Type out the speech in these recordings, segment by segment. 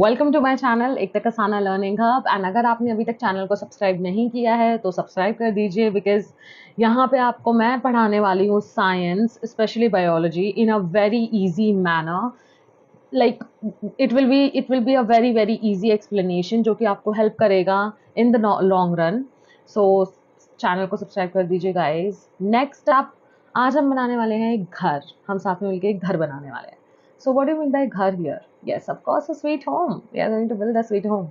Welcome to my channel Ekta Sana learning hub. And अगर आपने अभी तक चैनल को सब्सक्राइब नहीं किया है तो सब्सक्राइब कर दीजिए, बिकॉज यहाँ पे आपको मैं पढ़ाने वाली हूँ science, specially biology, in a very easy manner. Like it will be a very very easy explanation जो कि आपको हेल्प करेगा in the long run. So channel को सब्सक्राइब कर दीजिए गाइज। नेक्स्ट आप, आज हम बनाने वाले हैं एक घर। हम साथ में मिलकर एक घर बनाने वाले हैं। So what do you mean by ghar here? Yes, of course, a sweet home. We are going to build a sweet home.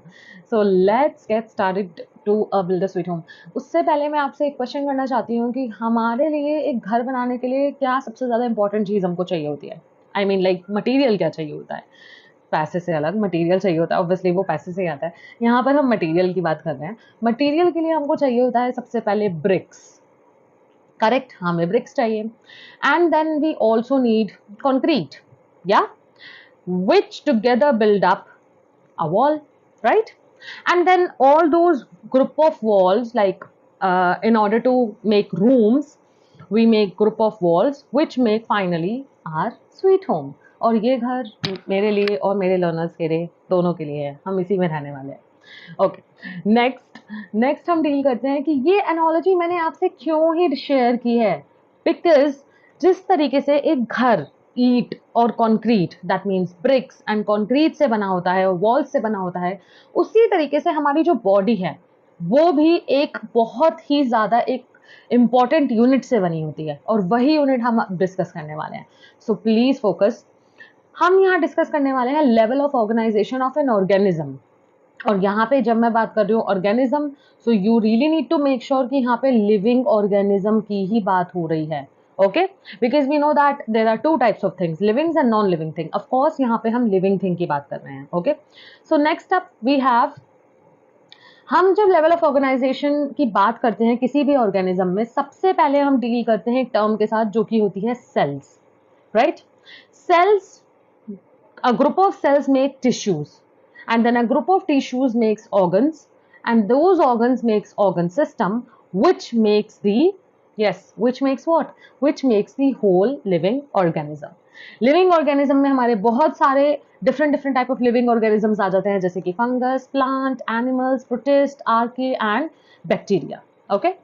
So let's get started to build a sweet home. उससे पहले मैं आपसे एक question करना चाहती हूँ कि हमारे लिए एक घर बनाने के लिए क्या सबसे ज़्यादा इंपॉर्टेंट चीज़ हमको चाहिए होती है। आई मीन लाइक मटेरियल क्या चाहिए होता है। पैसे से अलग मटेरियल चाहिए होता है, ऑब्वियसली वो पैसे से ही आता है। यहाँ पर हम मटेरियल की बात कर रहे हैं। मटेरियल के लिए हमको चाहिए होता है सबसे पहले ब्रिक्स। करेक्ट, हमें ब्रिक्स चाहिए। And then we also need concrete, yeah, which together build up a wall, right? And then all those group of walls, like in order to make rooms, we make group of walls which make finally our sweet home. और ये घर मेरे लिए और मेरे learners के लिए, दोनों के लिए है। हम इसी में रहने वाले हैं। ओके, नेक्स्ट हम डील करते हैं कि ये एनालॉजी मैंने आपसे क्यों ही शेयर की है। बिकॉज जिस तरीके से एक घर ईट और concrete, that means bricks and concrete से बना होता है और वॉल्स से बना होता है, उसी तरीके से हमारी जो बॉडी है वो भी एक बहुत ही ज़्यादा एक इम्पॉर्टेंट यूनिट से बनी होती है, और वही यूनिट हम डिस्कस करने वाले हैं। So please focus. हम यहाँ डिस्कस करने वाले हैं level of organisation of an organism. और यहाँ पे जब मैं बात कर रही हूँ organism, so you really need to make sure कि यहाँ पे लिविंग ऑर्गेनिज्म की ही बात हो रही है। Okay, because we know that there are two types of things, living and non living thing. Of course यहाँ पे हम लिविंग थिंग की बात कर रहे हैं। Okay, so next up we have, हम जब लेवल ऑफ ऑर्गेनाइजेशन की बात करते हैं किसी भी ऑर्गेनिज्म में, सबसे पहले हम डील करते हैं एक टर्म के साथ जो कि होती है cells, right? Cells, a group of cells make tissues, and then a group of tissues makes organs, and those organs makes organ system, which makes the, yes, which makes what, which makes the whole living organism. Living organism में हमारे बहुत सारे different type of living organisms आ जाते हैं, जैसे कि fungus, plant, animals, protist, archaea and bacteria. Okay,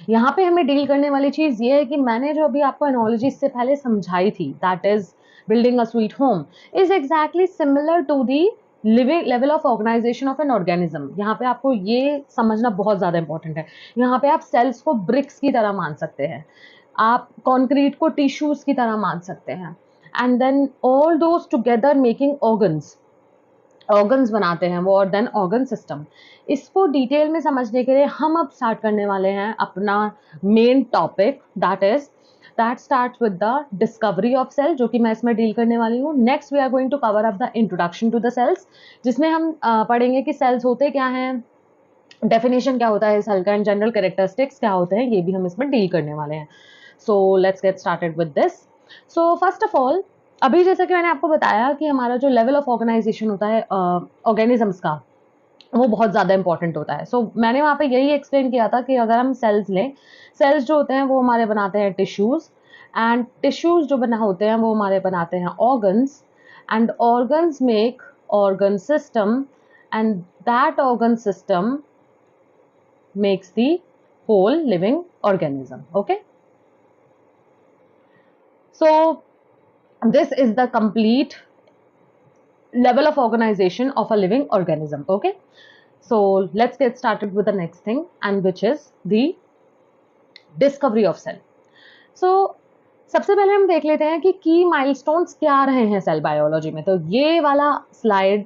यहाँ पे हमें डील करने वाली चीज ये है कि मैंने जो अभी आपको एनोलॉजी इससे पहले समझाई थी, that is building a sweet home, is exactly similar to the living level of organization of an organism. यहाँ पे आपको ये समझना बहुत ज़्यादा इंपॉर्टेंट है। यहाँ पे आप सेल्स को ब्रिक्स की तरह मान सकते हैं, आप कंक्रीट को टिश्यूज की तरह मान सकते हैं, and then all those together making organs बनाते हैं वो, और देन ऑर्गन सिस्टम। इसको डिटेल में समझने के लिए हम अब स्टार्ट करने वाले हैं अपना main topic, that starts with the discovery of cell, जो कि मैं इसमें डील करने वाली हूँ। Next we are going to cover up the introduction to the cells, जिसमें हम पढ़ेंगे कि सेल्स होते क्या हैं, डेफिनेशन क्या होता है सेल का, एंड जनरल कैरेक्टरिस्टिक्स क्या होते हैं, ये भी हम इसमें डील करने वाले हैं। सो let's get started with this. So first of all, अभी जैसा कि मैंने आपको बताया कि हमारा जो लेवल ऑफ ऑर्गेनाइजेशन होता है ऑर्गेनिजम्स का, वो बहुत ज़्यादा इंपॉर्टेंट होता है। सो मैंने वहाँ पे यही एक्सप्लेन किया था कि अगर हम सेल्स लें, सेल्स जो होते हैं वो हमारे बनाते हैं टिश्यूज़, एंड टिश्यूज़ जो बना होते हैं वो हमारे बनाते हैं organs, and organs make organ system, and that organ system makes the whole living organism. Okay, so this is the complete level of organization of a living organism. Okay, so let's get started with the next thing, and which is the discovery of cell. So सबसे पहले हम देख लेते हैं कि की milestones क्या रहे हैं सेल बायोलॉजी में। तो ये वाला slide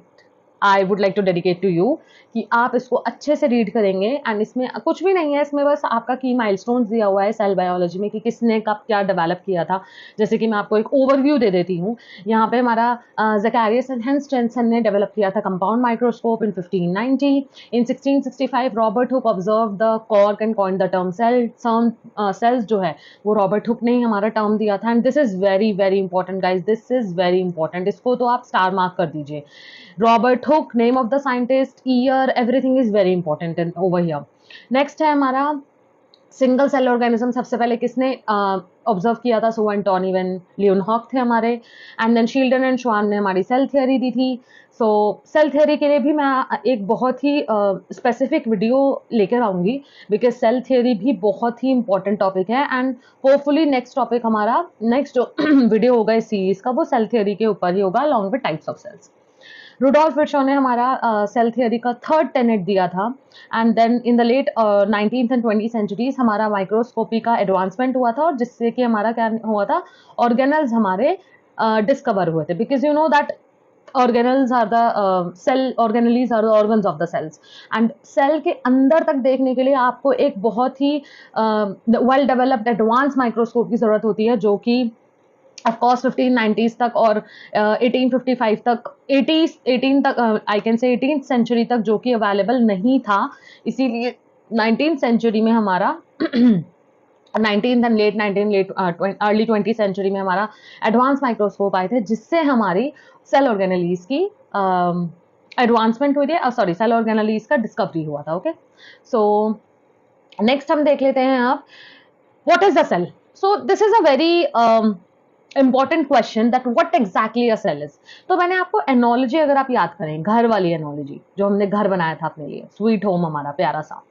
I would like to dedicate to you, कि आप इसको अच्छे से रीड करेंगे, एंड इसमें कुछ भी नहीं है, इसमें बस आपका की माइलस्टोन्स दिया हुआ है सेल बायोलॉजी में कि किसने कब क्या डेवलप किया था। जैसे कि मैं आपको एक ओवरव्यू दे देती हूँ। यहाँ पे हमारा ज़कैरियस एंड हेंस जेनसन ने डेवलप किया था compound microscope in 1590। In 1665 Robert Hooke observe the cork and coined the term cell. Cells जो है वो रॉबर्ट हुक ने ही हमारा टर्म दिया था, and this is very very important guys, this is very important. इसको तो आप स्टार मार्क कर दीजिए। Robert Hooke, name of the scientist, year, everything is very important in over here. Next है हमारा सिंगल सेल ऑर्गेनिज्म सबसे पहले किसने ऑब्जर्व किया था? सो एंड टॉनी वेन लियोनहॉफ थे हमारे, एंड देन शील्डन एंड श्वान ने हमारी सेल थियोरी दी थी। सो सेल थियोरी के लिए भी मैं एक बहुत ही स्पेसिफिक वीडियो लेकर आऊंगी, बिकॉज सेल थियोरी भी बहुत ही इंपॉर्टेंट टॉपिक है, एंड होपफुली नेक्स्ट टॉपिक हमारा, नेक्स्ट जो वीडियो होगा इस सीरीज का, वो सेल थियोरी के ऊपर ही होगा, along with types of cells. Rudolf Virchow ने हमारा सेल थियोरी का थर्ड टेनेट दिया था, and then in the late 19th and 20th centuries हमारा माइक्रोस्कोपी का एडवांसमेंट हुआ था, और जिससे कि हमारा क्या हुआ था, ऑर्गेनल्स हमारे डिस्कवर हुए थे, because you know that organelles are the cell organelles are the organs of the cells, and cell के अंदर तक देखने के लिए आपको एक बहुत ही वेल डेवलप्ड एडवांस माइक्रोस्कोप की जरूरत होती है, जो कि ऑफ कोर्स 1590s तक और 1855 तक 18 तक I can say 18th century तक जो कि अवेलेबल नहीं था। इसीलिए 19th सेंचुरी में हमारा 19th and late 19 late early 20th century में हमारा एडवांस माइक्रोस्कोप आए थे, जिससे हमारी सेल ऑर्गेनेलीज की एडवांसमेंट हुई थी, सॉरी सेल ऑर्गेनेलीज का डिस्कवरी हुआ था। ओके, सो नेक्स्ट हम देख लेते हैं अब what is the cell. So this is a very important question that what exactly a cell is. तो मैंने आपको एनोलॉजी अगर आप याद करें, घर वाली एनोलॉजी जो हमने घर बनाया था अपने लिए, स्वीट होम हमारा प्यारा सा,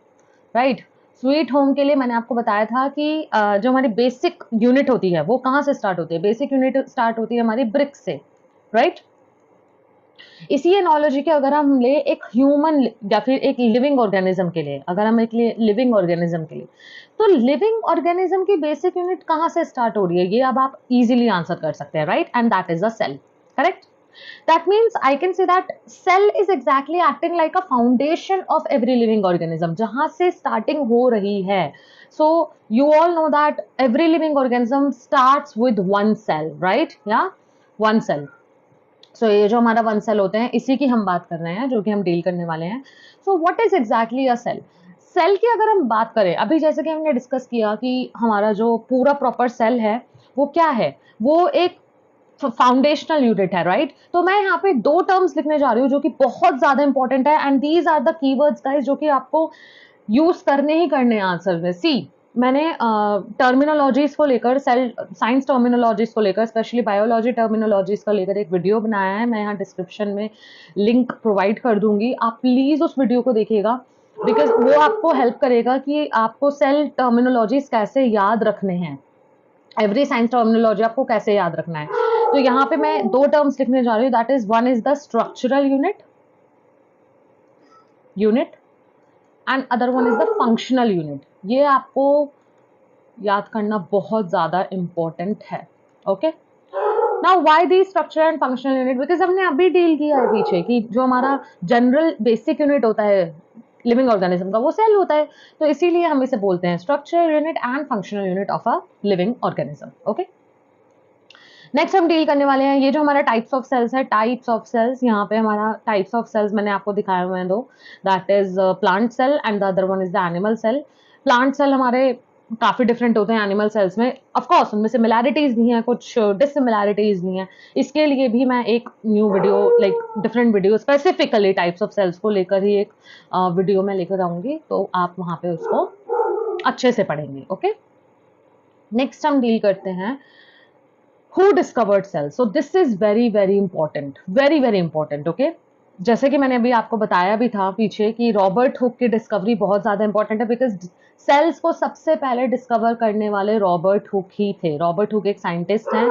राइट। स्वीट होम के लिए मैंने आपको बताया था कि जो हमारी बेसिक यूनिट होती है वो कहाँ से स्टार्ट होती है? बेसिक यूनिट स्टार्ट होती है हमारी ब्रिक से, राइट। इसी एनोलॉजी के अगर हम ले एक ह्यूमन या फिर एक लिविंग ऑर्गेनिज्म के लिए, अगर हम एक लिविंग ऑर्गेनिज्म के लिए, तो लिविंग ऑर्गेनिज्म की बेसिक यूनिट कहाँ से स्टार्ट हो रही है? ये अब आप इजीली आंसर कर सकते हैं, right, and that is a cell, correct. That means I can say that cell is exactly acting like a foundation of every living organism, जहां से starting हो रही है। So you all know that every living organism starts with one cell, right? Yeah, one cell. So ये जो हमारा one cell होते हैं, इसी की हम बात कर रहे हैं, जो कि हम डील करने वाले हैं। So what is exactly a cell? Cell की अगर हम बात करें, अभी जैसे कि हमने डिस्कस किया कि हमारा जो पूरा प्रॉपर सेल है वो क्या है, वो एक फाउंडेशनल यूनिट है, राइट। तो मैं यहाँ पे दो टर्म्स लिखने जा रही हूँ जो कि बहुत ज्यादा इंपॉर्टेंट है, and these are the keywords guys जो कि आपको यूज करने ही करने हैं आंसर में। सी, मैंने टर्मिनोलॉजीज को लेकर, सेल साइंस टर्मिनोलॉजीज को लेकर, स्पेशली बायोलॉजी टर्मिनोलॉजीज का लेकर एक वीडियो बनाया है, मैं यहाँ डिस्क्रिप्शन में लिंक प्रोवाइड कर दूंगी, आप प्लीज उस वीडियो को देखिएगा, बिकॉज वो आपको हेल्प करेगा कि आपको सेल टर्मिनोलॉजीज कैसे याद रखने हैं, एवरी साइंस टर्मिनोलॉजी आपको कैसे याद रखना है। तो यहाँ पे मैं दो टर्म्स लिखने जा रही हूँ, that is one is the structural unit and other one is the functional unit. ये आपको याद करना बहुत ज्यादा इंपॉर्टेंट है। Okay, now why the structure and functional unit? Because हमने अभी डील किया है पीछे कि जो हमारा जनरल बेसिक यूनिट होता है लिविंग ऑर्गेनिज्म का, वो सेल होता है, तो इसीलिए हम इसे बोलते हैं structural unit and functional unit of a living organism. Okay, next हम डील करने वाले हैं ये जो हमारा टाइप्स ऑफ सेल्स है। टाइप्स ऑफ सेल्स, यहाँ पे हमारा टाइप्स ऑफ सेल्स मैंने आपको दिखाए हुए हैं दो, that is plant cell and the other one is the animal cell. Plant cell हमारे काफी डिफरेंट होते हैं एनिमल सेल्स में, ऑफ कोर्स उनमें सिमिलैरिटीज भी हैं, कुछ डिससिमिलैरिटीज भी हैं। इसके लिए भी मैं एक new video, like different video specifically types of cells को लेकर ही एक वीडियो में लेकर आऊंगी, तो आप वहां पे उसको अच्छे से पढ़ेंगे। ओके, नेक्स्ट हम डील करते हैं Who discovered cells? So this is very very important, very very important. Okay, जैसे कि मैंने अभी आपको बताया भी था पीछे कि रॉबर्ट हुक की डिस्कवरी बहुत ज्यादा इंपॉर्टेंट है, बिकॉज सेल्स को सबसे पहले डिस्कवर करने वाले रॉबर्ट हुक ही थे। रॉबर्ट हुक एक साइंटिस्ट हैं।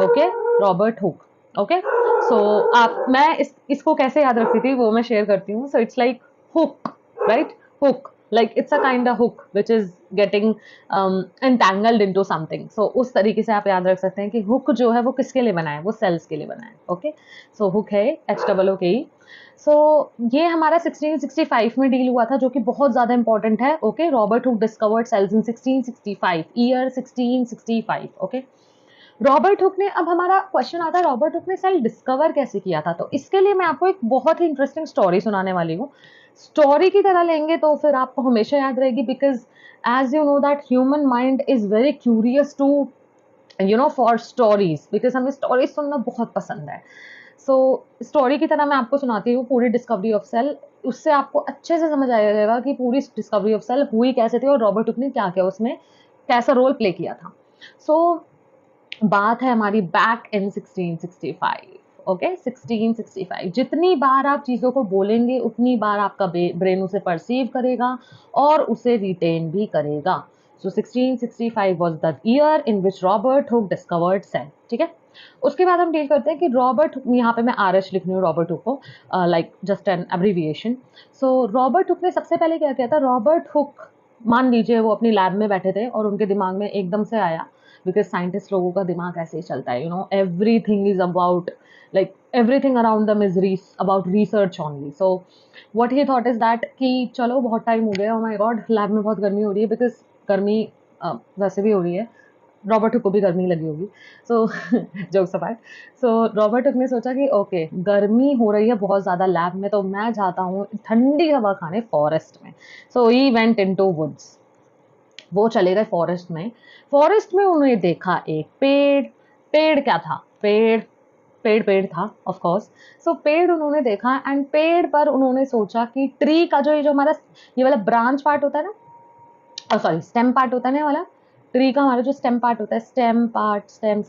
Okay, Robert hook. ओके, सो आप, मैं इसको कैसे याद रखती थी वो मैं शेयर करती हूँ। So it's like hook, right, hook, like it's a kind of hook which is getting entangled into something. So उस तरीके से आप याद रख सकते हैं कि हुक जो है वो किसके लिए बना है, वो सेल्स के लिए बना है। ओके, सो हुक है HOOK। सो ये हमारा 1665 में डील हुआ था, जो कि बहुत ज्यादा इंपॉर्टेंट है। Okay, Robert Hooke discovered cells in 1665, year 1665। Okay, Robert Hooke ने, अब हमारा क्वेश्चन आता है रॉबर्ट हुक ने सेल डिस्कवर कैसे किया था, तो इसके लिए मैं आपको एक बहुत ही इंटरेस्टिंग स्टोरी सुनाने वाली हूँ। स्टोरी की तरह लेंगे तो फिर आपको हमेशा याद रहेगी, because as you know that human mind is very curious to for stories, because हमें स्टोरीज सुनना बहुत पसंद है। सो स्टोरी की तरह मैं आपको सुनाती हूँ पूरी डिस्कवरी ऑफ सेल, उससे आपको अच्छे से समझ आया जाएगा कि पूरी डिस्कवरी ऑफ सेल हुई कैसे थी और रॉबर्ट हुक ने क्या क्या उसमें कैसा रोल प्ले किया था। सो बात है हमारी बैक इन 1665। ओके 1665, जितनी बार आप चीज़ों को बोलेंगे उतनी बार आपका ब्रेन उसे परसीव करेगा और उसे रिटेन भी करेगा। So 1665 was the year in which Robert Hooke discovered cell. ठीक है, उसके बाद हम डील करते हैं कि रॉबर्ट, यहाँ पे मैं आरएच लिख रही हूँ रॉबर्ट हुक को, like just an abbreviation. So Robert Hooke ने सबसे पहले क्या किया था, रॉबर्ट हुक मान लीजिए वो अपनी लैब में बैठे थे और उनके दिमाग में एकदम से आया, बिकॉज साइंटिस्ट लोगों का दिमाग ऐसे ही चलता है, everything is about, like everything around them is about research only. So what he thought is that कि चलो बहुत टाइम हो गया, oh my god लैब में बहुत गर्मी हो रही है, बिकॉज गर्मी वैसे भी हो रही है, रॉबर्ट हुक को भी गर्मी लगी होगी। सो जोक्स अपार्ट, सो रॉबर्ट हुक ने सोचा कि ओके गर्मी हो रही है बहुत ज़्यादा लैब में, तो मैं जाता हूँ ठंडी हवा खाने फॉरेस्ट में। सो ही वेंट इनटू वुड्स, वो चले गए फॉरेस्ट में। फॉरेस्ट में उन्होंने देखा एक पेड़। पेड़ क्या था, पेड़ था ऑफ कोर्स। सो पेड़ उन्होंने देखा एंड पेड़ पर उन्होंने सोचा कि ट्री का जो ये जो हमारा ये वाला ब्रांच पार्ट होता है ना, सॉरी स्टेम पार्ट होता है ना, ये वाला ट्री का हमारा जो स्टेम पार्ट होता है, स्टेम पार्ट, स्टेम,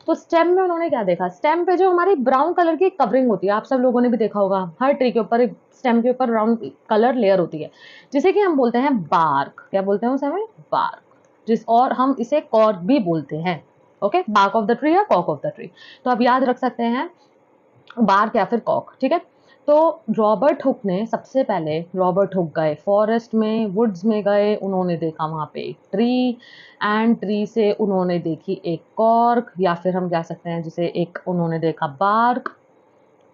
तो स्टेम में उन्होंने क्या देखा, स्टेम पे जो हमारी ब्राउन कलर की कवरिंग होती है, आप सब लोगों ने भी देखा होगा, हर ट्री के ऊपर एक स्टेम के ऊपर ब्राउन कलर लेयर होती है, जिसे कि हम बोलते हैं बार्क। क्या बोलते हैं उसे हमें, बार्क, जिस और हम इसे कॉर्क भी बोलते हैं। Okay, bark of the tree या कॉर्क ऑफ द ट्री, तो आप याद रख सकते हैं बार्क या फिर कॉर्क। ठीक है, तो रॉबर्ट हुक ने सबसे पहले, रॉबर्ट हुक गए फॉरेस्ट में, वुड्स में गए, उन्होंने देखा वहाँ पे एक ट्री एंड ट्री से उन्होंने देखी एक कॉर्क, या फिर हम कह सकते हैं जिसे एक उन्होंने देखा बार्क।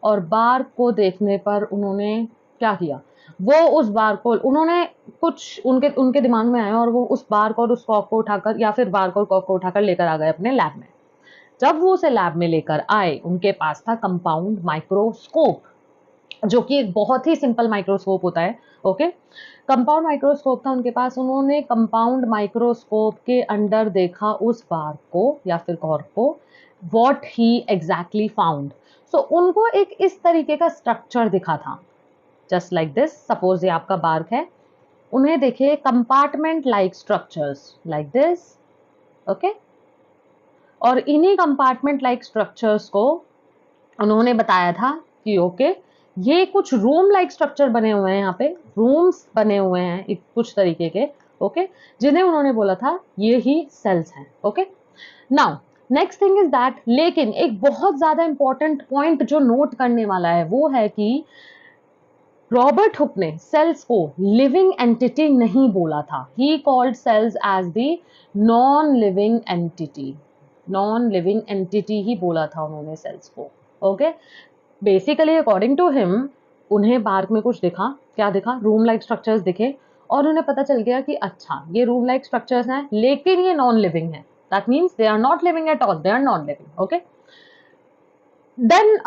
और बार्क को देखने पर उन्होंने क्या किया, वो उस बार्क को उन्होंने कुछ उनके उनके दिमाग में आया और वो उस बार्क और उस कॉर्क को उठाकर, या फिर बार्क और कॉर्क को उठाकर लेकर आ गए अपने लैब में। जब वो उसे लैब में लेकर आए, उनके पास था कंपाउंड माइक्रोस्कोप, जो कि एक बहुत ही सिंपल माइक्रोस्कोप होता है। ओके, कंपाउंड माइक्रोस्कोप था उनके पास। उन्होंने कंपाउंड माइक्रोस्कोप के अंदर देखा उस बार को या फिर कॉर्क को, व्हाट ही एग्जैक्टली फाउंड। सो उनको एक इस तरीके का स्ट्रक्चर दिखा था, जस्ट लाइक दिस। सपोज ये आपका बार्क है, उन्हें देखे compartment like structures like this. Okay, और इन्हीं कंपार्टमेंट लाइक स्ट्रक्चर्स को उन्होंने बताया था कि ओके ये कुछ रूम लाइक स्ट्रक्चर बने हुए हैं, यहाँ पे रूम्स बने हुए हैं कुछ तरीके के। ओके, जिन्हें उन्होंने बोला था ये ही सेल्स हैं। Okay, now next thing is that, लेकिन एक बहुत ज्यादा इंपॉर्टेंट पॉइंट जो नोट करने वाला है वो है कि रॉबर्ट हुक ने सेल्स को लिविंग एंटिटी नहीं बोला था। He called cells as the non living entity, non living entity ही बोला था उन्होंने सेल्स को। Okay, basically according to him, उन्हें बार्क में कुछ दिखा, क्या दिखा, रूम लाइक स्ट्रक्चर्स दिखे, और उन्हें पता चल गया कि अच्छा ये रूम लाइक स्ट्रक्चर्स हैं लेकिन ये नॉन लिविंग है, that means they are not living at all, they are non living. Okay, then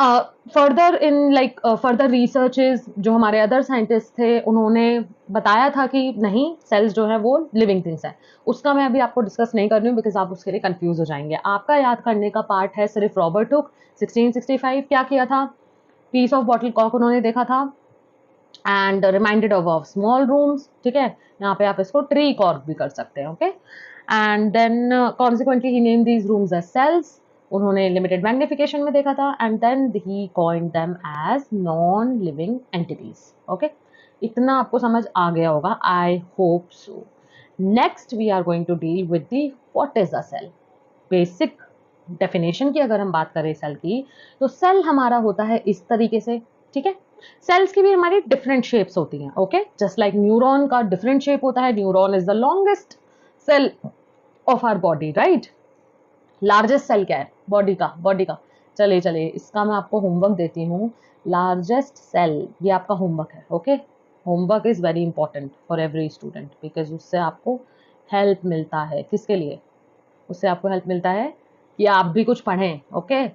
further in like further researches जो हमारे अदर साइंटिस्ट थे उन्होंने बताया था कि नहीं सेल्स जो है वो लिविंग थिंग्स है। उसका मैं अभी आपको डिस्कस नहीं कर रही हूँ बिकॉज आप उसके लिए कंफ्यूज हो जाएंगे। आपका याद करने का पार्ट है सिर्फ रॉबर्ट हुक 1665 क्या किया था, पीस ऑफ बॉटल कॉक उन्होंने देखा था and reminded of small rooms. ठीक है, यहाँ पे आप इसको ट्री कॉर्क भी कर सकते हैं। Okay, and then consequently he named these rooms as cells, उन्होंने लिमिटेड मैग्निफिकेशन में देखा था and then he coined them as non living entities. Okay, इतना आपको समझ आ गया होगा, I hope so. Next we are going to deal with the what is a cell. Basic definition की अगर हम बात करें सेल की, तो सेल हमारा होता है इस तरीके से। ठीक है, सेल्स की भी हमारी डिफरेंट शेप्स होती हैं। ओके, जस्ट लाइक न्यूरॉन का डिफरेंट शेप होता है, neuron is the longest cell of our body, right. Largest cell क्या है बॉडी का चलिए चलिए इसका मैं आपको होमवर्क देती हूँ। लार्जेस्ट सेल, ये आपका होमवर्क है। Okay, homework is very important for every student because उससे आपको हेल्प मिलता है, किसके लिए, उससे आपको हेल्प मिलता है कि आप भी कुछ पढ़ें। ओके,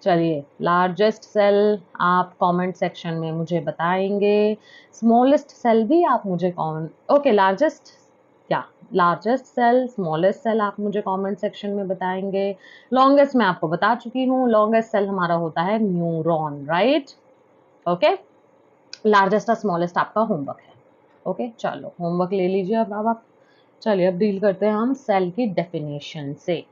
चलिए लार्जेस्ट सेल आप कमेंट सेक्शन में मुझे बताएंगे, स्मॉलेस्ट सेल भी आप मुझे कमेंट, ओके लार्जेस्ट क्या लार्जेस्ट सेल, स्मॉलेस्ट सेल आप मुझे कमेंट सेक्शन में बताएंगे। लॉन्गेस्ट मैं आपको बता चुकी हूँ, लॉन्गेस्ट सेल हमारा होता है न्यूरॉन, राइट? ओके, लार्जेस्ट और स्मॉलेस्ट आपका होमवर्क है। ओके, चलो होमवर्क ले लीजिए अब आप। चलिए अब डील करते हैं हम सेल की डेफिनेशन से।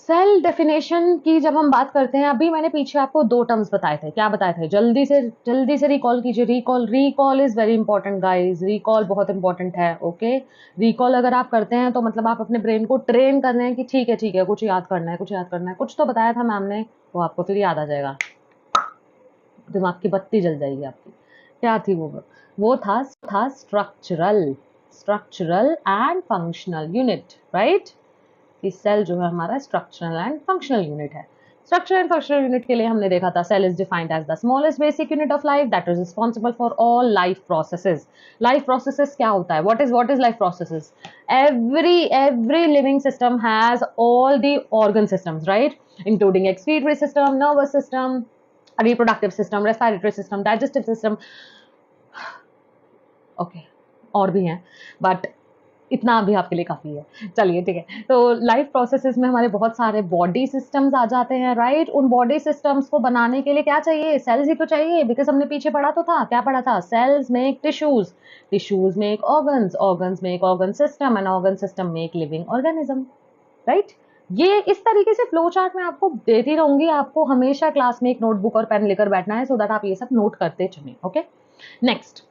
सेल डेफिनेशन की जब हम बात करते हैं, अभी मैंने पीछे आपको 2 टर्म्स बताए थे। क्या बताए थे? जल्दी से रिकॉल कीजिए। Recall is very important guys, recall बहुत इंपॉर्टेंट है। ओके, रिकॉल अगर आप करते हैं तो मतलब आप अपने ब्रेन को ट्रेन कर रहे हैं कि ठीक है कुछ याद करना है, कुछ याद करना है। कुछ तो बताया था मैम ने, वो आपको फिर याद आ जाएगा, दिमाग की बत्ती जल जाएगी आपकी। क्या थी वो था structural and functional unit, right? कि सेल जो है हमारा स्ट्रक्चरल एंड फंक्शनल यूनिट है। स्ट्रक्चरल एंड फंक्शनल यूनिट के लिए हमने देखा था cell is defined as the smallest basic unit of life that is responsible for all life processes. Life processes क्या होता है? What is life processes? Every living system has all the organ systems, right? Including excretory system, nervous system, reproductive system, respiratory system, digestive system, okay और भी हैं, but इतना अभी आपके लिए काफ़ी है। चलिए ठीक है, तो लाइफ प्रोसेसेस में हमारे बहुत सारे बॉडी सिस्टम्स आ जाते हैं, राइट? उन बॉडी सिस्टम्स को बनाने के लिए क्या चाहिए? सेल्स ही तो चाहिए, बिकॉज हमने पीछे पढ़ा तो था, क्या पढ़ा था? Cells make tissues, tissues make organs, organs make organ system, and organ system make living organism, right? ये इस तरीके से फ्लो चार्ट में आपको देती रहूंगी। आपको हमेशा क्लास में एक नोटबुक और पेन लेकर बैठना है, सो दैट आप ये सब नोट करते चलें। ओके, नेक्स्ट,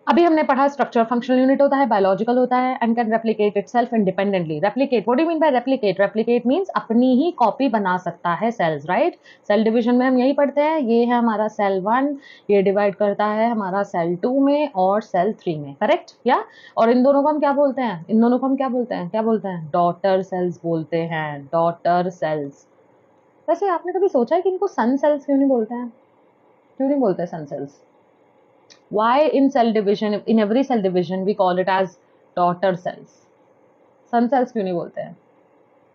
अभी हमने पढ़ा स्ट्रक्चर फंक्शनल यूनिट होता है, बायोलॉजिकल होता है, and can replicate itself independently. Replicate, what do you mean by replicate? Replicate means अपनी ही कॉपी बना सकता है सेल्स, राइट? सेल डिवीजन में हम यही पढ़ते हैं। ये है हमारा सेल 1, ये डिवाइड करता है हमारा सेल 2 में और सेल 3 में, करेक्ट? या और इन दोनों को हम क्या बोलते हैं? इन दोनों को हम क्या बोलते हैं? क्या बोलते हैं? डॉटर सेल्स बोलते हैं, डॉटर सेल्स। वैसे आपने कभी सोचा है कि इनको सन सेल्स क्यों नहीं बोलते हैं? क्यों नहीं बोलते सन sales? Why in cell division, in every cell division we call it as daughter cells? Son cells क्यों नहीं बोलते हैं?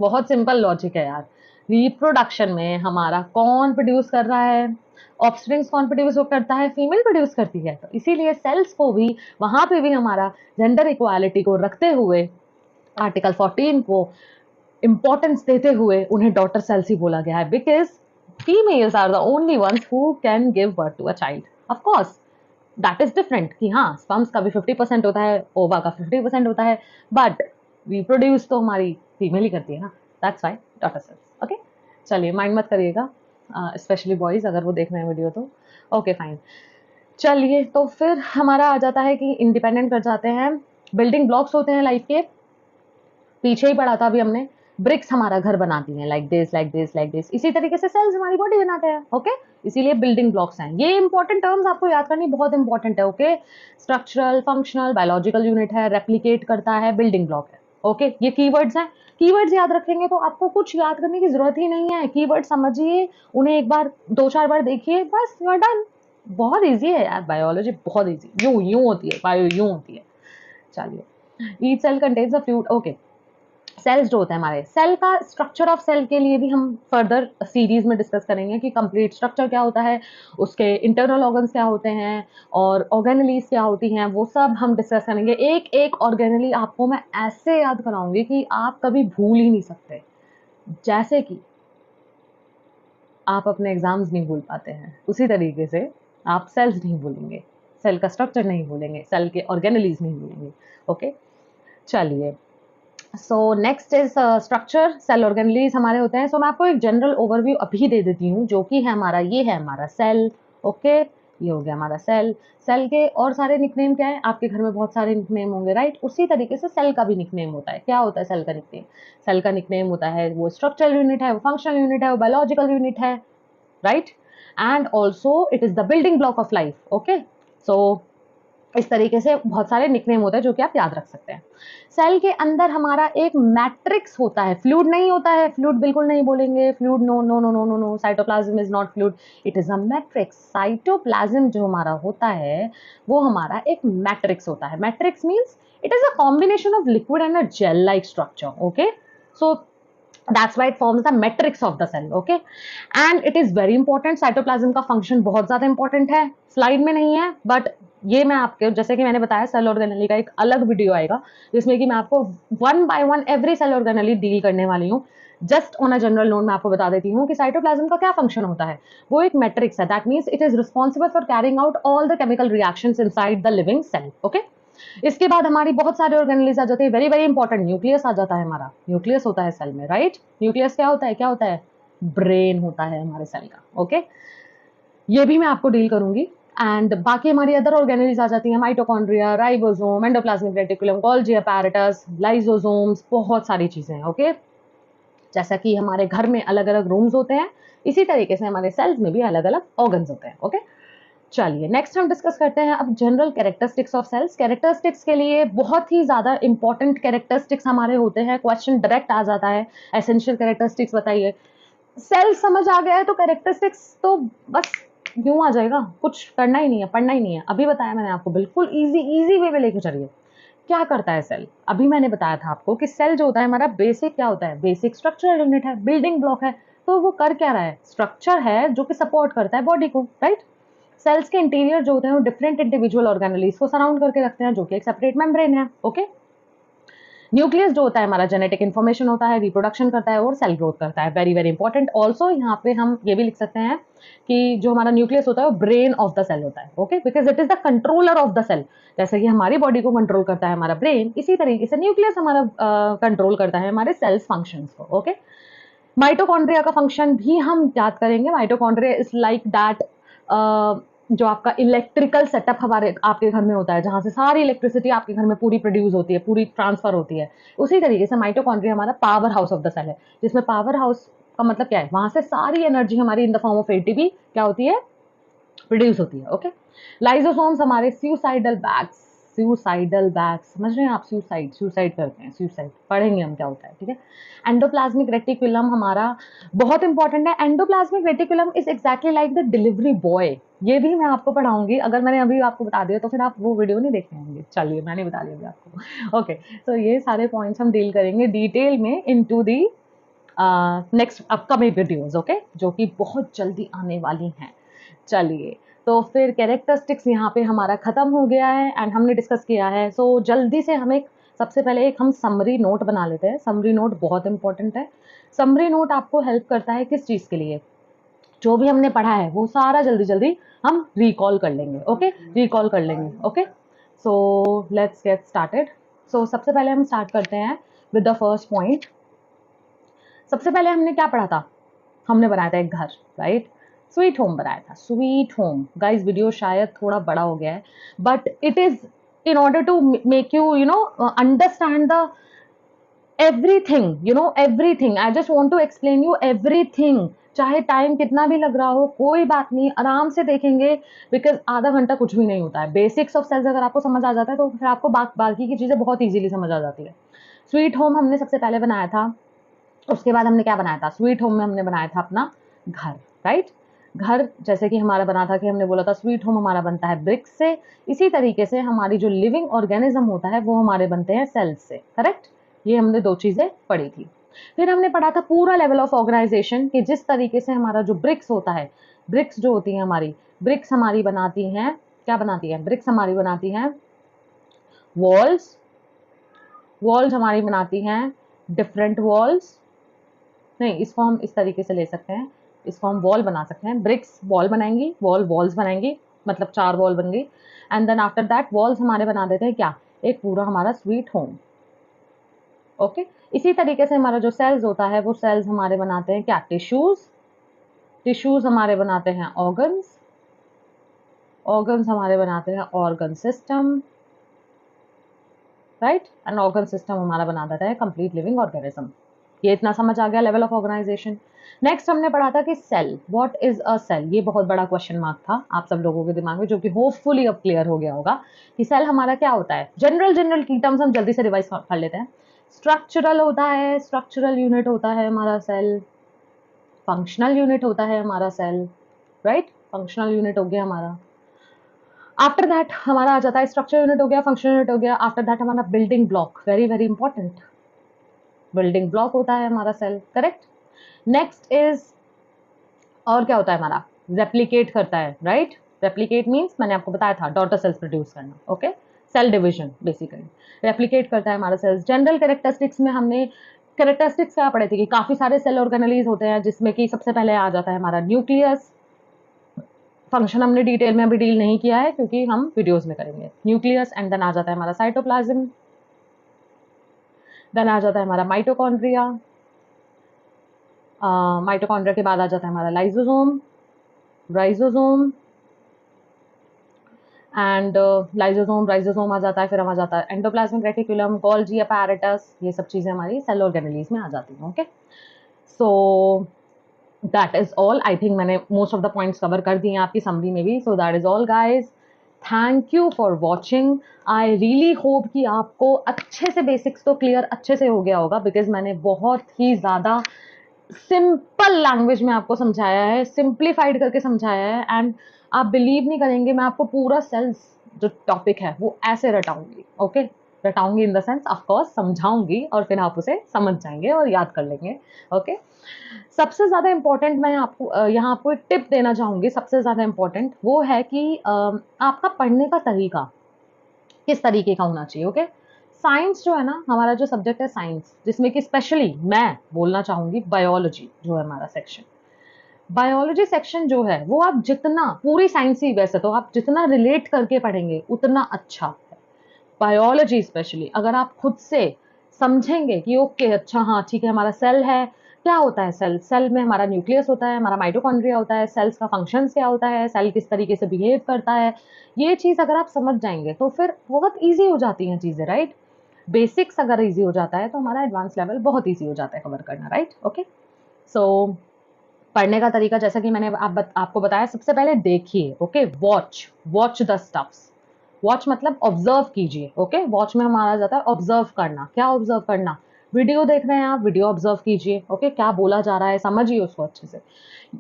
बहुत सिंपल लॉजिक है यार। रिप्रोडक्शन में हमारा कौन प्रोड्यूस कर रहा है? ऑफस्प्रिंग्स कौन प्रोड्यूस करता है? फीमेल प्रोड्यूस करती है। तो इसीलिए सेल्स को भी वहां पे भी हमारा जेंडर इक्वालिटी को रखते हुए, आर्टिकल 14 को इंपॉर्टेंस देते हुए उन्हें डॉटर सेल्स ही बोला गया है, because females are the only ones who can give birth to a child. Of course that is different कि हाँ, स्पर्म्स का भी 50% होता है, ओवा का 50% होता है, बट रिप्रोड्यूस तो हमारी फीमेल ही करती है ना, that's why daughter cells. Okay, चलिए माइंड मत करिएगा, स्पेशली बॉयज अगर वो देख रहे हैं वीडियो तो। ओके फाइन, चलिए तो फिर हमारा आ जाता है कि इंडिपेंडेंट कर जाते हैं। बिल्डिंग ब्लॉक्स होते हैं लाइफ के, पीछे ही पढ़ा था अभी हमने। ब्रिक्स हमारा घर बनाती हैं, like this like this like this. इसी तरीके से सेल्स हमारी बॉडी बनाते हैं। ओके, इसीलिए बिल्डिंग ब्लॉक्स हैं। ये इंपॉर्टेंट टर्म्स आपको याद करनी बहुत इंपॉर्टेंट है। Okay, structural, functional, biological unit है, रेप्लिकेट करता है, बिल्डिंग ब्लॉक है। ओके, ये कीवर्ड्स हैं। कीवर्ड्स याद रखेंगे तो आपको कुछ याद करने की जरूरत ही नहीं है। कीवर्ड समझिए, उन्हें एक बार 2-4 बार देखिए, बस यू आर डन। बहुत ईजी है यार, बायोलॉजी बहुत ईजी। यूं होती है बायो, यूं होती है। चलिए, each cell contains a fluid. Okay, cells जो होता है हमारे, सेल का स्ट्रक्चर ऑफ सेल के लिए भी हम फर्दर सीरीज में डिस्कस करेंगे कि कंप्लीट स्ट्रक्चर क्या होता है, उसके इंटरनल ऑर्गन्स क्या होते हैं और ऑर्गेनलीज क्या होती हैं, वो सब हम डिस्कस करेंगे। एक एक ऑर्गेनली आपको मैं ऐसे याद कराऊंगी कि आप कभी भूल ही नहीं सकते, जैसे कि आप अपने एग्जाम्स नहीं भूल पाते हैं, उसी तरीके से आप सेल्स नहीं भूलेंगे, सेल का स्ट्रक्चर नहीं भूलेंगे, सेल के ऑर्गेनलीज नहीं भूलेंगे। ओके, चलिए, so next is structure, cell organelles हमारे होते हैं। सो मैं आपको एक जनरल ओवरव्यू अभी दे देती हूँ, जो कि है हमारा, ये है हमारा सेल। ओके, ये हो गया हमारा सेल। सेल के और सारे निकनेम क्या है? आपके घर में बहुत सारे निकनेम होंगे, राइट? उसी तरीके से सेल का भी निकनेम होता है। क्या होता है सेल का निकनेम? सेल का निकनेम होता है, वो स्ट्रक्चरल यूनिट है, वो फंक्शनल यूनिट है, वो बायोलॉजिकल यूनिट है, right? And also it is the building block of life. Okay, so इस तरीके से बहुत सारे निकनेम होते हैं जो कि आप याद रख सकते हैं। सेल के अंदर हमारा एक मैट्रिक्स होता है, फ्लूइड नहीं होता है। फ्लूइड बिल्कुल नहीं बोलेंगे, fluid no no no no no no. Cytoplasm is not fluid, it is a matrix. Cytoplasm जो हमारा होता है वो हमारा एक मैट्रिक्स होता है। Matrix means it is a combination of liquid and a gel like structure. Okay, so that's why it forms the matrix of the cell. Okay, and it is very important. Cytoplasm का function बहुत ज्यादा important है, slide में नहीं है but ये मैं आपके, जैसे कि मैंने बताया, सेल ऑर्गेनेली का एक अलग वीडियो आएगा जिसमें कि मैं आपको one by one every cell organelle deal करने वाली हूँ। Just on a general note मैं आपको बता देती हूँ कि साइटोप्लाज्म का क्या फंक्शन होता है। वो एक मैट्रिक्स है, that means it is responsible for carrying out all the chemical reactions inside the living cell. Okay, इसके बाद हमारी बहुत सारे ऑर्गेनेलीज आ जाते हैं, वेरी वेरी इंपॉर्टेंट, न्यूक्लियस आ जाता है हमारा। न्यूक्लियस होता है सेल में, राइट? न्यूक्लियस क्या होता है, क्या होता है? ब्रेन होता है हमारे सेल का। ओके, ये भी मैं आपको डील करूंगी। एंड बाकी हमारी अदर ऑर्गेनेलीज आ जाती हैं, mitochondria, ribosome, endoplasmic reticulum, Golgi apparatus, lysosomes, बहुत सारी चीजें हैं। ओके, जैसा कि हमारे घर में अलग अलग रूम्स होते हैं, इसी तरीके से हमारे सेल्स में भी अलग अलग ऑर्गन्स होते हैं। ओके, चलिए नेक्स्ट हम डिस्कस करते हैं अब general characteristics of cells. Characteristics के लिए बहुत ही ज्यादा इंपॉर्टेंट कैरेक्टरिस्टिक्स हमारे होते हैं, क्वेश्चन डायरेक्ट आ जाता है, एसेंशियल कैरेक्टरिस्टिक्स बताइए। सेल समझ आ गया है तो कैरेक्टरिस्टिक्स तो बस यूं आ जाएगा, कुछ करना ही नहीं है, पढ़ना ही नहीं है। अभी बताया मैंने आपको, बिल्कुल इजी इजी वे में लेके चलिए। क्या करता है सेल? अभी मैंने बताया था आपको कि सेल जो होता है हमारा बेसिक क्या होता है, बेसिक स्ट्रक्चरल यूनिट है, बिल्डिंग ब्लॉक है। तो वो कर क्या रहा है? स्ट्रक्चर है जो कि सपोर्ट करता है बॉडी को, राइट? सेल्स के इंटीरियर जो होते हैं वो डिफरेंट इंडिविजुअल ऑर्गेनेलीज को सराउंड करके रखते हैं, जो कि एक सेपरेट मेम्ब्रेन है। ओके, न्यूक्लियस जो होता है हमारा जेनेटिक इन्फॉर्मेशन होता है, रिप्रोडक्शन करता है और सेल ग्रोथ करता है। Very very important. ऑल्सो यहाँ पे हम ये भी लिख सकते हैं कि जो हमारा न्यूक्लियस होता है वो ब्रेन ऑफ द सेल होता है। Okay, because it is the controller of the cell. जैसे कि हमारी बॉडी को कंट्रोल करता है हमारा ब्रेन, इसी तरीके से न्यूक्लियस हमारा कंट्रोल करता है हमारे सेल्स फंक्शंस को। ओके, माइटोकॉन्ड्रिया का फंक्शन भी हम याद करेंगे। माइटोकॉन्ड्रिया इज लाइक दैट, जो आपका इलेक्ट्रिकल सेटअप हमारे आपके घर में होता है, जहां से सारी इलेक्ट्रिसिटी आपके घर में पूरी प्रोड्यूस होती है, पूरी ट्रांसफर होती है, उसी तरीके से माइटोकॉन्ड्रिया हमारा power house of the cell है। जिसमें पावर हाउस का मतलब क्या है? वहां से सारी एनर्जी हमारी in the form of ATP क्या होती है? प्रोड्यूस होती है। ओके, लाइसोसोम्स हमारे सुसाइडल बैग्स, सुसाइडल बैग्स समझ रहे हैं आप? सुसाइड, सुसाइड करते हैं, सुसाइड पढ़ेंगे हम क्या होता है, ठीक है? एंडोप्लाज्मिक रेटिकुलम हमारा बहुत इंपॉर्टेंट है। Endoplasmic reticulum is exactly like the delivery boy. ये भी मैं आपको पढ़ाऊंगी, अगर मैंने अभी आपको बता दिया तो फिर आप वो वीडियो नहीं देखने होंगे। चलिए मैंने बता दिया अभी आपको। ओके, तो ये सारे पॉइंट्स हम डील करेंगे डिटेल में into the next upcoming videos. Okay, जो कि बहुत जल्दी आने वाली हैं। चलिए, तो फिर कैरेक्टरिस्टिक्स यहाँ पे हमारा खत्म हो गया है एंड हमने डिस्कस किया है। सो जल्दी से हम एक, सबसे पहले एक हम समरी नोट बना लेते हैं। समरी नोट बहुत इंपॉर्टेंट है। समरी नोट आपको हेल्प करता है किस चीज़ के लिए? जो भी हमने पढ़ा है वो सारा जल्दी जल्दी हम रिकॉल कर लेंगे। ओके, रिकॉल कर लेंगे। Okay, so let's get started. So सबसे पहले हम स्टार्ट करते हैं विद द फर्स्ट पॉइंट। सबसे पहले हमने क्या पढ़ा था? हमने बनाया था एक घर, राइट? स्वीट होम बनाया था, स्वीट होम। गाइस वीडियो शायद थोड़ा बड़ा हो गया है, but it is in order to make you you know understand the everything, you know everything. I just want to explain you everything. चाहे टाइम कितना भी लग रहा हो, कोई बात नहीं, आराम से देखेंगे, बिकॉज आधा घंटा कुछ भी नहीं होता है। बेसिक्स ऑफ सेल्स अगर आपको समझ आ जाता है तो फिर आपको बाकी की चीजें बहुत इजीली समझ आ जाती है। स्वीट होम हमने सबसे पहले बनाया था। उसके बाद हमने क्या बनाया था? स्वीट होम में हमने बनाया था अपना घर, राइट? घर जैसे कि हमारा बना था कि हमने बोला था स्वीट होम हमारा बनता है ब्रिक्स से। इसी तरीके से हमारी जो लिविंग ऑर्गेनिज्म होता है वो हमारे बनते हैं सेल्स से, करेक्ट? ये हमने दो चीजें पढ़ी थी। फिर हमने पढ़ा था पूरा लेवल ऑफ ऑर्गेनाइजेशन, कि जिस तरीके से हमारा जो ब्रिक्स होता है, ब्रिक्स जो होती है हमारी, ब्रिक्स हमारी बनाती हैं, क्या बनाती है? ब्रिक्स हमारी बनाती हैं वॉल्स, वॉल्स हमारी बनाती हैं डिफरेंट वॉल्स। नहीं, इसको हम इस तरीके से ले सकते हैं, इसको हम वॉल बना सकते हैं। ब्रिक्स वॉल बनाएंगी, वॉल वॉल्स बनाएंगी, मतलब 4 वॉल बन गई। And then after that walls हमारे बना देते हैं क्या? एक पूरा हमारा स्वीट होम। ओके, इसी तरीके से हमारा जो सेल्स होता है वो सेल्स हमारे बनाते हैं क्या? टिश्यूज, टिश्यूज हमारे बनाते हैं ऑर्गन्स, ऑर्गन्स हमारे बनाते हैं organ system, right? And organ system हमारा बना देता है कंप्लीट लिविंग ऑर्गेनिज्म। ये इतना समझ आ गया लेवल ऑफ ऑर्गेनाइजेशन। नेक्स्ट हमने पढ़ा था कि cell, what is a cell? ये बहुत बड़ा क्वेश्चन मार्क था आप सब लोगों के दिमाग में, जो कि होपफुली अब क्लियर हो गया होगा कि सेल हमारा क्या होता है। जनरल जनरल की टर्म्स हम जल्दी से रिवाइज कर लेते हैं। स्ट्रक्चरल होता है, स्ट्रक्चरल यूनिट होता है हमारा सेल। फंक्शनल यूनिट होता है हमारा सेल, राइट? फंक्शनल यूनिट हो गया हमारा। आफ्टर दैट हमारा आ जाता है स्ट्रक्चर यूनिट हो गया, फंक्शनल यूनिट हो गया। आफ्टर दैट हमारा building block, very very important, building block होता है हमारा सेल, करेक्ट? नेक्स्ट इज, और क्या होता है हमारा? रेप्लिकेट करता है, राइट? रेप्लिकेट मीन्स मैंने आपको बताया था डॉटर सेल्स प्रोड्यूस करना, okay, cell division basically replicate करता है हमारा सेल्स। जनरल कैरेक्टरिस्टिक्स में हमने कैरेक्टरिस्टिक्स क्या पढ़े थे कि काफी सारे सेल ऑर्गेनेलीज होते हैं, जिसमें कि सबसे पहले आ जाता है हमारा न्यूक्लियस। फंक्शन हमने डिटेल में अभी डील नहीं किया है क्योंकि हम वीडियोस में करेंगे। न्यूक्लियस एंड देन आ जाता है हमारा साइटोप्लाज्म, देन आ जाता है हमारा माइटोकॉन्ड्रिया, माइटोकॉन्ड्रिया के बाद आ जाता है हमारा लाइसोसोम, राइजोसोम एंड राइजोसोम आ जाता है, फिर हम आ जाता है एंडोप्लाज्मिक रेटिकुलम, गोल्जी अपैरेटस, ये सब चीजें हमारी सेल ऑर्गेनेलीज में आ जाती हैं, okay. So that is all, I think मैंने most of the points cover कर दिए हैं आपकी समरी में भी। So that is all guys, thank you for watching. I really hope कि आपको अच्छे से बेसिक्स तो क्लियर अच्छे से हो गया होगा, बिकॉज मैंने बहुत ही ज़्यादा सिंपल लैंग्वेज में आपको समझाया है, सिंप्लीफाइड करके समझाया है, एंड आप बिलीव नहीं करेंगे मैं आपको पूरा सेल्स जो टॉपिक है वो ऐसे रटाऊंगी, ओके, रटाऊंगी in the sense of course समझाऊंगी और फिर आप उसे समझ जाएंगे और याद कर लेंगे, ओके। सबसे ज़्यादा इम्पोर्टेंट मैं आपको यहाँ आपको एक टिप देना चाहूँगी, सबसे ज़्यादा इम्पोर्टेंट वो है कि आपका पढ़ने का तरीका किस तरीके का होना चाहिए, ओके। साइंस जो है ना, हमारा जो सब्जेक्ट है साइंस, जिसमें कि स्पेशली मैं बोलना चाहूँगी बायोलॉजी जो है हमारा सेक्शन, बायोलॉजी सेक्शन जो है वो आप जितना, पूरी साइंस ही वैसे तो आप जितना रिलेट करके पढ़ेंगे उतना अच्छा है। बायोलॉजी स्पेशली अगर आप खुद से समझेंगे कि ओके अच्छा हाँ ठीक है, हमारा सेल है, क्या होता है सेल, सेल में हमारा न्यूक्लियस होता है, हमारा माइटोकॉन्ड्रिया होता है, सेल्स का फंक्शंस क्या होता है, सेल किस तरीके से बिहेव करता है, ये चीज़ अगर आप समझ जाएंगे तो फिर बहुत ईजी हो जाती हैं चीज़ें, राइट। बेसिक्स अगर ईजी हो जाता है तो हमारा एडवांस लेवल बहुत ईजी हो जाता है कवर करना, राइट, ओके। सो पढ़ने का तरीका जैसा कि मैंने आपको बताया, सबसे पहले देखिए, okay, watch the stuffs. Watch मतलब ऑब्जर्व कीजिए, ओके। वॉच में हमारा जाता है ऑब्जर्व करना। क्या ऑब्जर्व करना? वीडियो देख रहे हैं आप, वीडियो ऑब्जर्व कीजिए, ओके, क्या बोला जा रहा है समझिए उसको अच्छे से।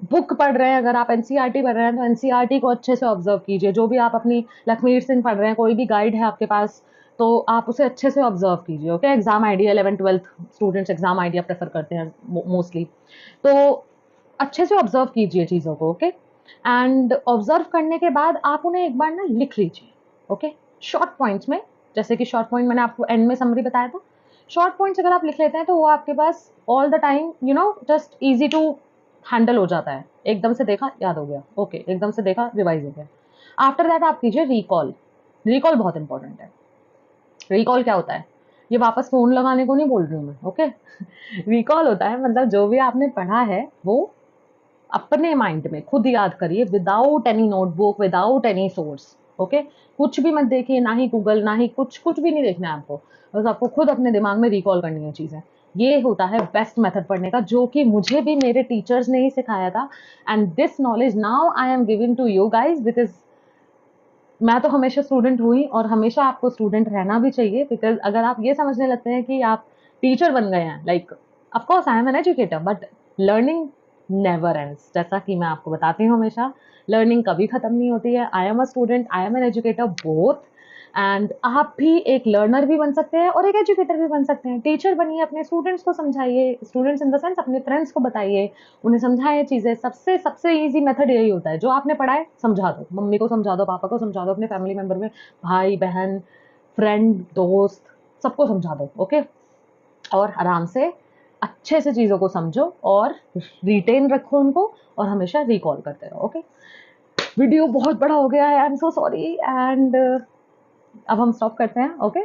बुक पढ़ रहे हैं, अगर आप एनसीईआरटी पढ़ रहे हैं तो एनसीईआरटी को अच्छे से ऑब्जर्व कीजिए। जो भी आप अपनी लखमीर सिंह पढ़ रहे हैं, कोई भी गाइड है आपके पास तो आप उसे अच्छे से ऑब्जर्व कीजिए, okay. Exam idea 11th-12th students exam idea prefer करते हैं मोस्टली, तो अच्छे से ऑब्जर्व कीजिए चीज़ों को, ओके। एंड ऑब्जर्व करने के बाद आप उन्हें एक बार ना लिख लीजिए, ओके, शॉर्ट पॉइंट्स में। जैसे कि शॉर्ट पॉइंट मैंने आपको एंड में समरी बताया था, शॉर्ट पॉइंट्स अगर आप लिख लेते हैं तो वो आपके पास all the time just easy to handle हो जाता है। एकदम से देखा याद हो गया, ओके, एकदम से देखा रिवाइज हो गया। आफ्टर दैट आप कीजिए रिकॉल। रिकॉल बहुत इंपॉर्टेंट है। रिकॉल क्या होता है? ये वापस फोन लगाने को नहीं बोल रही हूँ मैं, ओके। रिकॉल होता है मतलब जो भी आपने पढ़ा है वो अपने माइंड में खुद याद करिए, without any notebook, without any source, okay. कुछ भी मत देखिए, ना ही गूगल, ना ही कुछ भी नहीं देखना है आपको, बस आपको खुद अपने दिमाग में रिकॉल करनी है चीज़ें। ये होता है बेस्ट मेथड पढ़ने का, जो कि मुझे भी मेरे टीचर्स ने ही सिखाया था, and this knowledge now I am giving to you guys, because मैं तो हमेशा स्टूडेंट हुई और हमेशा आपको स्टूडेंट रहना भी चाहिए। बिकॉज अगर आप ये समझने लगते हैं कि आप टीचर बन गए हैं, like of course I am an educator, but learning never ends. जैसा कि मैं आपको बताती हूँ हमेशा, लर्निंग कभी खत्म नहीं होती है। I am a student, I am an educator both, and आप भी एक लर्नर भी बन सकते हैं और एक एजुकेटर भी बन सकते हैं। टीचर बनिए, अपने स्टूडेंट्स को समझाइए, स्टूडेंट्स इन द सेंस अपने फ्रेंड्स को बताइए, उन्हें समझाएं चीज़ें। सबसे सबसे ईजी मेथड यही होता है, जो आपने पढ़ा है समझा दो, मम्मी को समझा दो, पापा को समझा दो, अपने फैमिली मेंबर में भाई बहन फ्रेंड दोस्त सबको समझा दो, ओके। और आराम से अच्छे से चीज़ों को समझो और रिटेन रखो उनको, और हमेशा रिकॉल करते रहो, ओके। वीडियो बहुत बड़ा हो गया है, I am so sorry, and अब हम स्टॉप करते हैं, ओके।